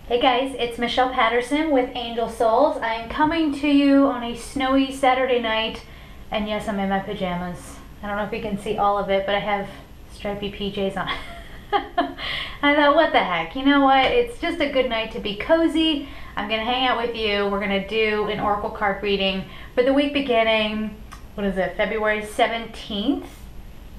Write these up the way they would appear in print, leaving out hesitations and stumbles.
Hey guys, it's Michelle Patterson with Angel Souls. I am coming to you on a snowy Saturday night, and yes, I'm in my pajamas. I don't know if you can see all of it, but I have stripy PJs on. I thought, what the heck? You know what? It's just a good night to be cozy. I'm going to hang out with you. We're going to do an oracle card reading for the week beginning, what is it, February 17th?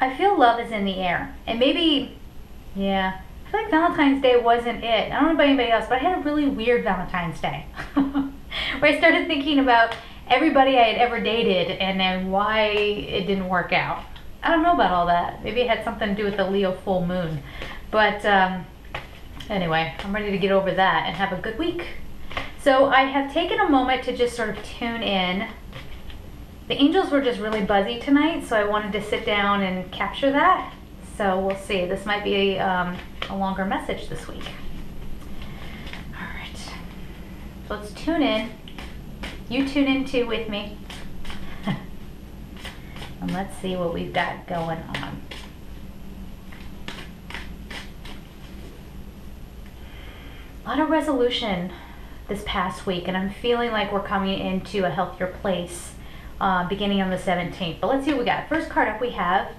I feel love is in the air. And maybe, yeah, I feel like Valentine's Day wasn't it. I don't know about anybody else, but I had a really weird Valentine's Day. Where I started thinking about everybody I had ever dated and then why it didn't work out. I don't know about all that. Maybe it had something to do with the Leo full moon. But anyway, I'm ready to get over that and have a good week. So I have taken a moment to just sort of tune in. The angels were just really buzzy tonight, so I wanted to sit down and capture that. So we'll see. This might be a longer message this week. All right. So let's tune in. You tune in too with me. And let's see what we've got going on. A lot of resolution this past week, and I'm feeling like we're coming into a healthier place beginning on the 17th. But let's see what we got. First card up we have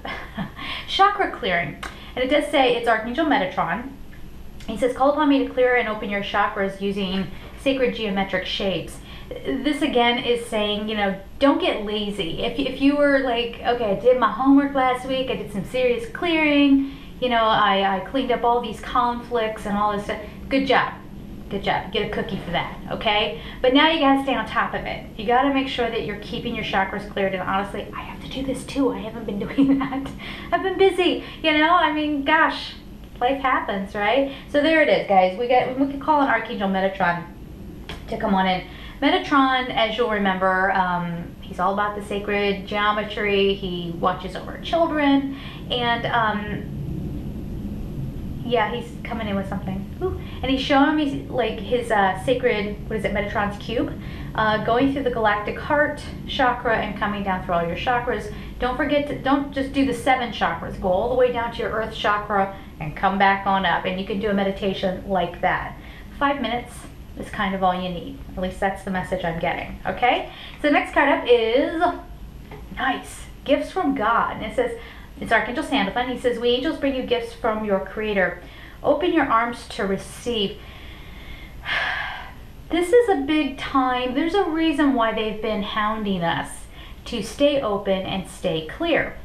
chakra clearing. And it does say it's Archangel Metatron. He says, call upon me to clear and open your chakras using sacred geometric shapes. This again is saying, you know, don't get lazy. If you were like, okay, I did my homework last week, I did some serious clearing, you know, I cleaned up all these conflicts and all this stuff. Good job. Good job. Get a cookie for that, okay? But now you gotta stay on top of it. You gotta make sure that you're keeping your chakras cleared. And honestly, I have to do this too. I haven't been doing that. I've been busy, you know? I mean, gosh, life happens, right? So there it is, guys. We can call on Archangel Metatron to come on in. Metatron, as you'll remember, he's all about the sacred geometry. He watches over children, and yeah, he's coming in with something. Ooh. And he's showing me like his sacred, what is it, Metatron's cube, going through the galactic heart chakra and coming down through all your chakras. Don't forget to, don't just do the 7 chakras. Go all the way down to your earth chakra and come back on up. And you can do a meditation like that. 5 minutes is kind of all you need. At least that's the message I'm getting, okay? So the next card up is, nice, gifts from God. And it says, it's Archangel Sandalphon. He says, we angels bring you gifts from your Creator. Open your arms to receive. This is a big time. There's a reason why they've been hounding us to stay open and stay clear.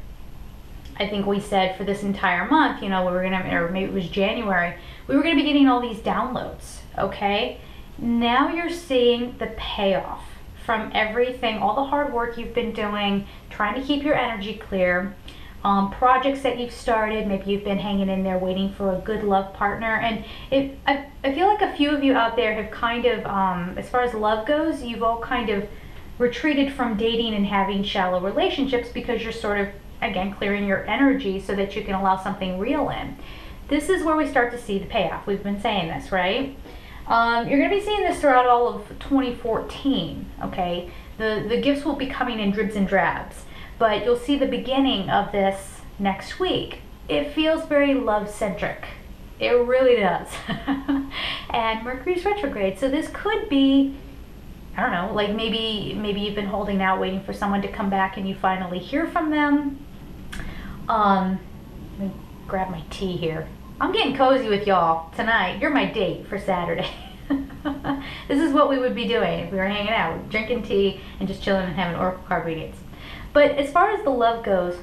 I think we said for this entire month, you know, we were gonna, or maybe it was January, we were gonna be getting all these downloads, okay? Now you're seeing the payoff from everything, all the hard work you've been doing, trying to keep your energy clear. Projects that you've started, maybe you've been hanging in there waiting for a good love partner, and I feel like a few of you out there have kind of, as far as love goes, you've all kind of retreated from dating and having shallow relationships because you're sort of, again, clearing your energy so that you can allow something real in. This is where we start to see the payoff. We've been saying this, right? You're going to be seeing this throughout all of 2014, okay? The gifts will be coming in dribs and drabs. But you'll see the beginning of this next week. It feels very love-centric. It really does. And Mercury's retrograde. So this could be, I don't know, like maybe you've been holding out waiting for someone to come back and you finally hear from them. Let me grab my tea here. I'm getting cozy with y'all tonight. You're my date for Saturday. This is what we would be doing if we were hanging out, drinking tea and just chilling and having oracle card readings. But as far as the love goes,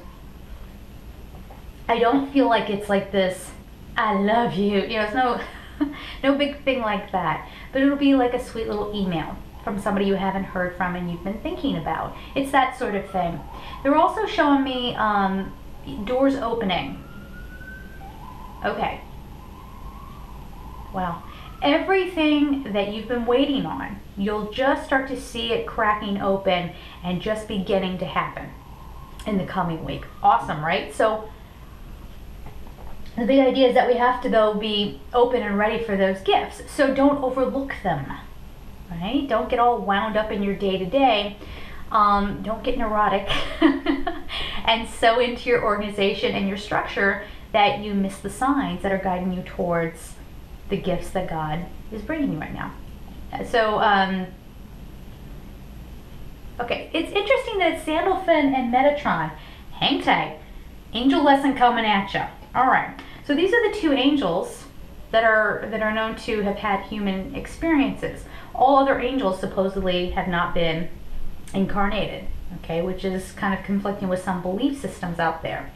I don't feel like it's like this, I love you. You know, it's no big thing like that. But it'll be like a sweet little email from somebody you haven't heard from and you've been thinking about. It's that sort of thing. They're also showing me doors opening. Okay. Wow. Everything that you've been waiting on, you'll just start to see it cracking open and just beginning to happen in the coming week. Awesome, right? So the big idea is that we have to, though, be open and ready for those gifts. So don't overlook them, right? Don't get all wound up in your day-to-day. Don't get neurotic and so into your organization and your structure that you miss the signs that are guiding you towards the gifts that God is bringing you right now. So, okay, it's interesting that Sandalphon and Metatron, hang tight, angel lesson coming at you. All right, so these are the two angels that are known to have had human experiences. All other angels supposedly have not been incarnated, okay, which is kind of conflicting with some belief systems out there.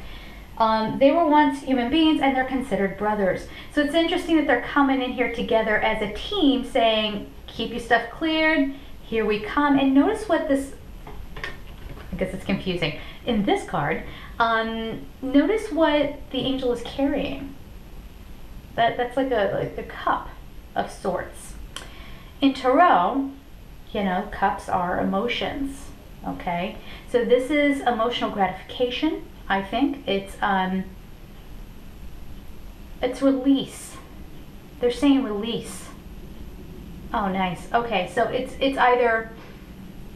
They were once human beings and they're considered brothers. So it's interesting that they're coming in here together as a team saying, keep your stuff cleared, here we come. And notice what this, I guess it's confusing, in this card, notice what the angel is carrying. That's like a cup of sorts. In Tarot, you know, cups are emotions, okay? So this is emotional gratification, I think. It's release. They're saying release. Oh, nice. Okay, so it's either,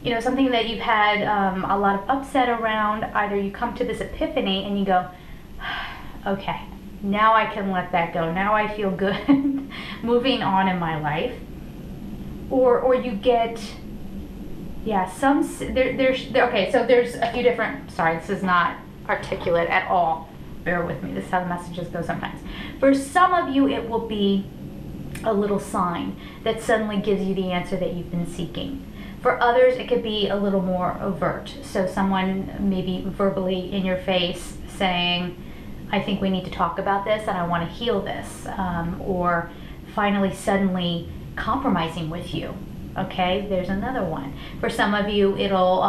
you know, something that you've had a lot of upset around. Either you come to this epiphany and you go, okay, now I can let that go. Now I feel good moving on in my life. Or you get, yeah, okay, so there's a few different, sorry, this is not articulate at all. Bear with me, this is how the messages go sometimes. For some of you, it will be a little sign that suddenly gives you the answer that you've been seeking. For others, it could be a little more overt. So someone maybe verbally in your face saying, I think we need to talk about this and I want to heal this. Or finally, suddenly compromising with you. Okay, there's another one. For some of you, it'll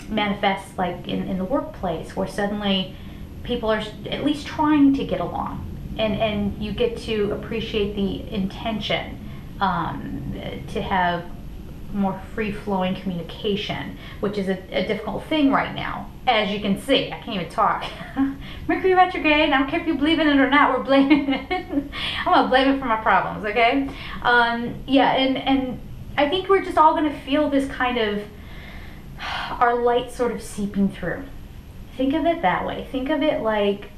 manifest like in the workplace where suddenly people are at least trying to get along. And you get to appreciate the intention to have more free-flowing communication, which is a difficult thing right now. As you can see, I can't even talk. Mercury retrograde, I don't care if you believe in it or not, we're blaming it. I'm gonna blame it for my problems, okay? Yeah, and I think we're just all gonna feel this kind of, our light sort of seeping through. Think of it that way. Think of it like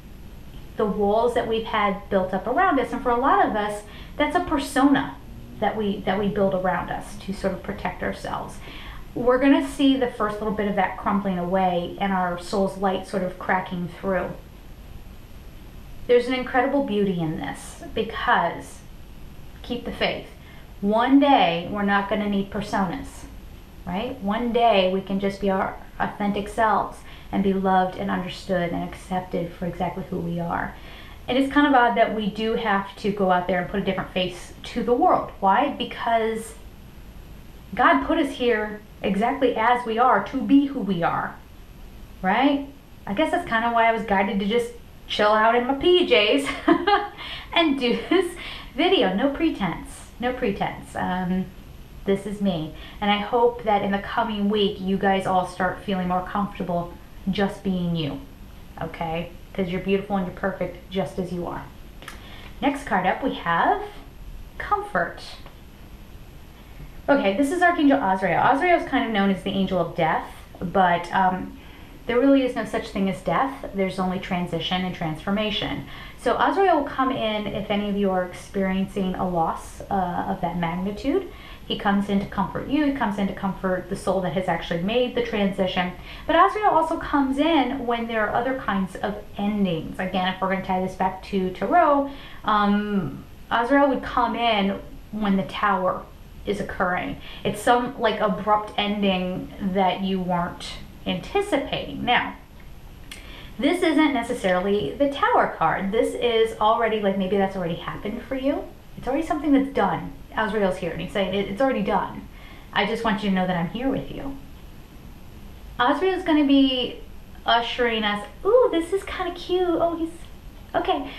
the walls that we've had built up around us, and for a lot of us, that's a persona that we build around us to sort of protect ourselves. We're going to see the first little bit of that crumbling away and our soul's light sort of cracking through. There's an incredible beauty in this because, keep the faith, one day we're not going to need personas, right? One day we can just be our authentic selves and be loved and understood and accepted for exactly who we are. And it's kind of odd that we do have to go out there and put a different face to the world. Why? Because God put us here exactly as we are to be who we are, right? I guess that's kind of why I was guided to just chill out in my PJs and do this video. No pretense, no pretense. This is me. And I hope that in the coming week, you guys all start feeling more comfortable just being you, okay? Because you're beautiful and you're perfect just as you are. Next card up, we have Comfort. Okay, this is Archangel Azrael. Azrael is kind of known as the angel of death, but there really is no such thing as death. There's only transition and transformation. So Azrael will come in if any of you are experiencing a loss of that magnitude. He comes in to comfort you. He comes in to comfort the soul that has actually made the transition. But Azrael also comes in when there are other kinds of endings. Again, if we're going to tie this back to Tarot, Azrael would come in when the Tower is occurring. It's some like abrupt ending that you weren't anticipating. Now, this isn't necessarily the Tower card. This is already, like, maybe that's already happened for you. It's already something that's done. Azrael's here and he's saying it's already done. I just want you to know that I'm here with you. Azrael's going to be ushering us. Ooh, this is kind of cute. Oh, he's okay.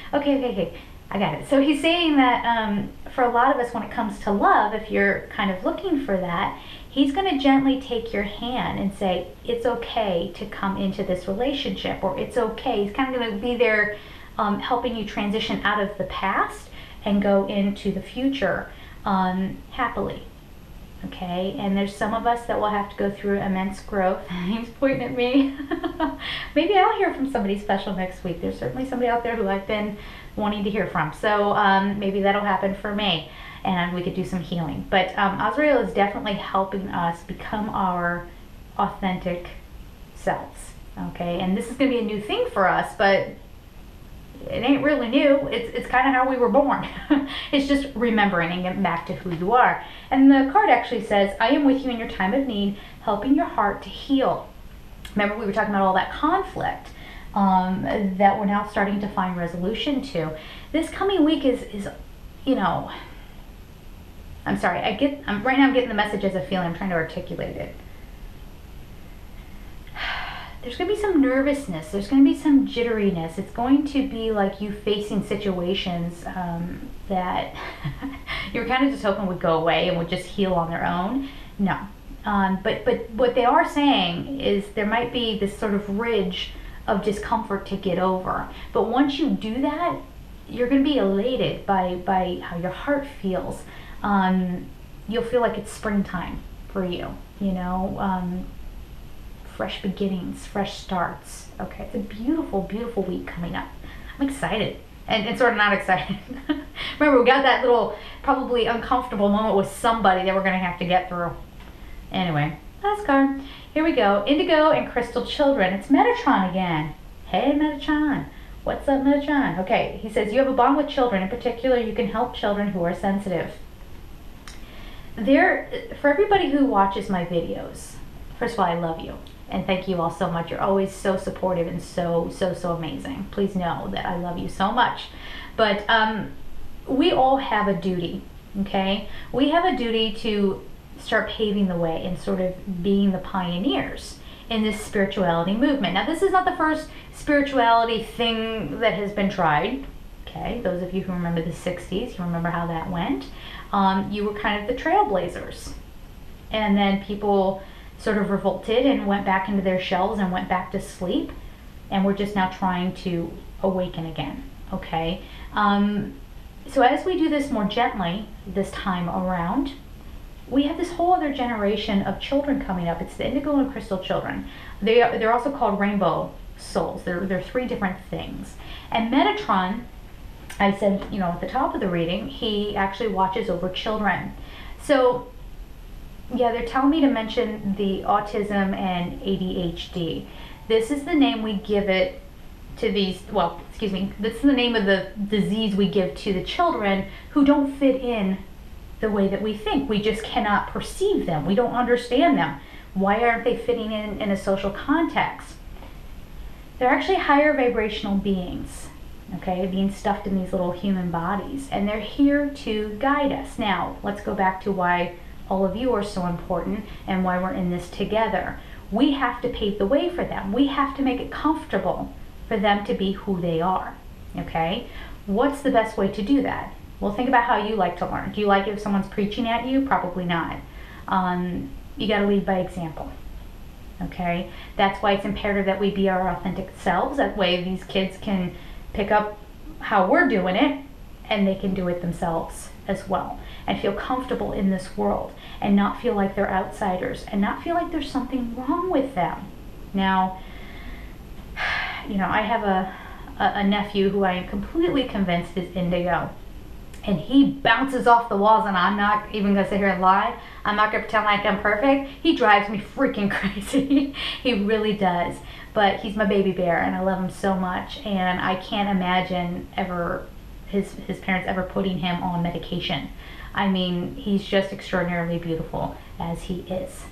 I got it. So he's saying that for a lot of us, when it comes to love, if you're kind of looking for that, he's going to gently take your hand and say, it's okay to come into this relationship, or it's okay. He's kind of going to be there helping you transition out of the past and go into the future happily. Okay, and there's some of us that will have to go through immense growth. He's pointing at me. Maybe I'll hear from somebody special next week. There's certainly somebody out there who I've been wanting to hear from. So maybe that'll happen for me and we could do some healing. But Azrael is definitely helping us become our authentic selves. Okay, and this is going to be a new thing for us, but it ain't really new. It's kind of how we were born. It's just remembering and getting back to who you are. And the card actually says, I am with you in your time of need, helping your heart to heal. Remember, we were talking about all that conflict that we're now starting to find resolution to. This coming week is you know, I'm sorry, right now I'm getting the message as a feeling. I'm trying to articulate it. There's going to be some nervousness. There's going to be some jitteriness. It's going to be like you facing situations that you were kind of just hoping would go away and would just heal on their own. No. But what they are saying is there might be this sort of ridge of discomfort to get over. But once you do that, you're going to be elated by how your heart feels. You'll feel like it's springtime for you, you know. Fresh beginnings, fresh starts. Okay, it's a beautiful, beautiful week coming up. I'm excited and sort of not excited. Remember, we got that little probably uncomfortable moment with somebody that we're going to have to get through. Anyway, last card. Here we go. Indigo and Crystal Children. It's Metatron again. Hey, Metatron. What's up, Metatron? Okay, he says, you have a bond with children. In particular, you can help children who are sensitive. For everybody who watches my videos, first of all, I love you. And thank you all so much. You're always so supportive and so amazing. Please know that I love you so much. But we all have a duty, okay? We have a duty to start paving the way and sort of being the pioneers in this spirituality movement. Now, this is not the first spirituality thing that has been tried, okay? Those of you who remember the 60s, you remember how that went. You were kind of the trailblazers. And then people sort of revolted and went back into their shells and went back to sleep, and we're just now trying to awaken again, okay? So as we do this more gently this time around, we have this whole other generation of children coming up. It's the Indigo and Crystal Children. They're also called rainbow souls. They're three different things. And Metatron, I said, you know, at the top of the reading, he actually watches over children. So yeah, they're telling me to mention the autism and ADHD. This is the name we give it to these, well, excuse me, this is the name of the disease we give to the children who don't fit in the way that we think. We just cannot perceive them. We don't understand them. Why aren't they fitting in a social context? They're actually higher vibrational beings, okay, being stuffed in these little human bodies, and they're here to guide us. Now, let's go back to why all of you are so important and why we're in this together. We have to pave the way for them. We have to make it comfortable for them to be who they are, okay? What's the best way to do that? Well, think about how you like to learn. Do you like if someone's preaching at you? Probably not. You got to lead by example, okay? That's why it's imperative that we be our authentic selves. That way these kids can pick up how we're doing it and they can do it themselves as well, and feel comfortable in this world and not feel like they're outsiders and not feel like there's something wrong with them. Now, you know, I have a nephew who I am completely convinced is indigo, and he bounces off the walls, and I'm not even gonna sit here and lie. I'm not gonna pretend like I'm perfect. He drives me freaking crazy. He really does. But he's my baby bear and I love him so much, and I can't imagine ever his parents ever putting him on medication. I mean, he's just extraordinarily beautiful as he is.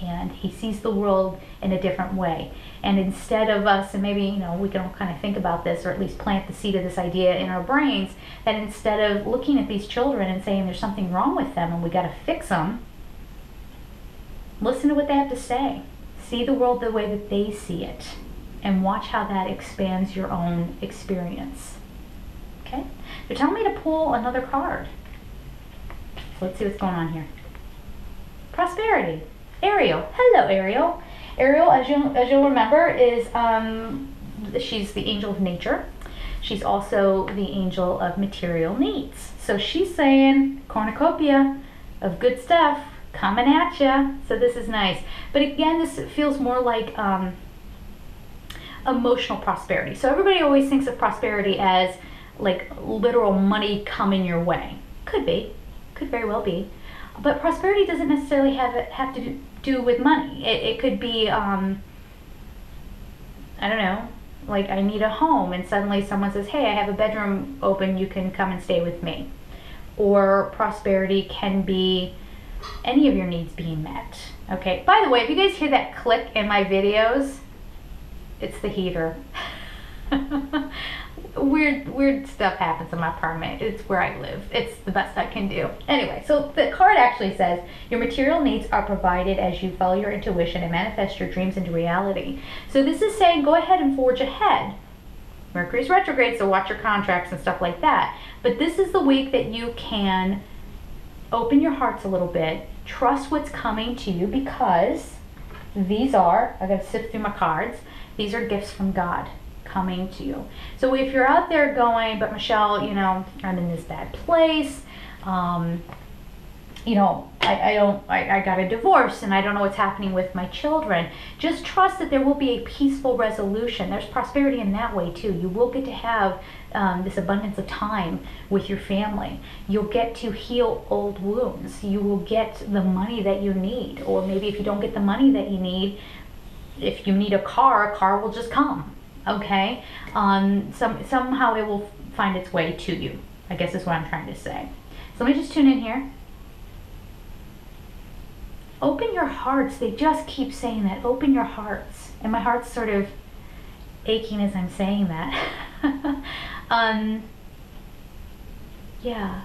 And he sees the world in a different way. And instead of us, and maybe, you know, we can all kind of think about this, or at least plant the seed of this idea in our brains, that instead of looking at these children and saying there's something wrong with them and we got to fix them, listen to what they have to say. See the world the way that they see it, and watch how that expands your own experience. Okay? They're telling me to pull another card. So let's see what's going on here. Prosperity. Ariel. Hello, Ariel. Ariel, as you'll remember, is she's the angel of nature. She's also the angel of material needs. So she's saying cornucopia of good stuff. coming at ya. So this is nice. But again, this feels more like emotional prosperity. So everybody always thinks of prosperity as like literal money coming your way. Could be, could very well be. But prosperity doesn't necessarily have to do with money. It could be, I don't know, like I need a home and suddenly someone says, hey, I have a bedroom open, you can come and stay with me. Or prosperity can be any of your needs being met. Okay, by the way, if you guys hear that click in my videos, it's the heater. Weird stuff happens in my apartment. It's where I live. It's the best I can do. Anyway, so the card actually says, your material needs are provided as you follow your intuition and manifest your dreams into reality. So this is saying go ahead and forge ahead. Mercury's retrograde, so watch your contracts and stuff like that. But this is the week that you can open your hearts a little bit, trust what's coming to you, because these are, I gotta sift through my cards, these are gifts from God coming to you. So if you're out there going, but Michelle, you know, I'm in this bad place, you know, I got a divorce and I don't know what's happening with my children. Just trust that there will be a peaceful resolution. There's prosperity in that way too. You will get to have this abundance of time with your family. You'll get to heal old wounds. You will get the money that you need. Or maybe if you don't get the money that you need, if you need a car will just come. Okay? Somehow it will find its way to you, I guess is what I'm trying to say. So let me just tune in here. Open your hearts. They just keep saying that. Open your hearts. And my heart's sort of aching as I'm saying that. Yeah.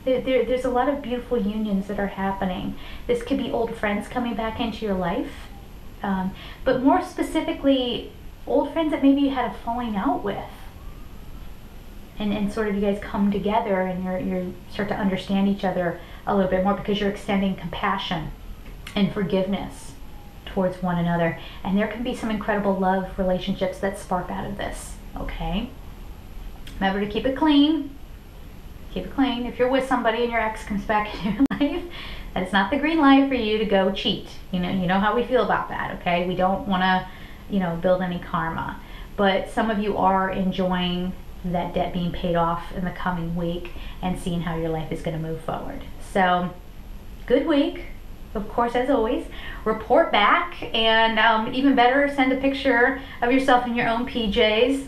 There's a lot of beautiful unions that are happening. This could be old friends coming back into your life. But more specifically, old friends that maybe you had a falling out with. And sort of you guys come together and you start to understand each other a little bit more because you're extending compassion and forgiveness towards one another. And there can be some incredible love relationships that spark out of this, okay? Remember to keep it clean. Keep it clean. If you're with somebody and your ex comes back in your life, that is not the green light for you to go cheat. You know how we feel about that, okay? We don't want to, you know, build any karma. But some of you are enjoying that debt being paid off in the coming week and seeing how your life is going to move forward. So, good week. Of course, as always, report back, and even better, send a picture of yourself in your own PJs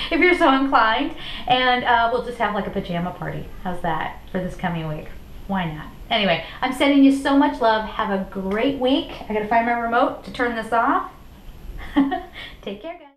if you're so inclined, and we'll just have like a pajama party. How's that for this coming week? Why not? Anyway, I'm sending you so much love. Have a great week. I gotta find my remote to turn this off. Take care, guys.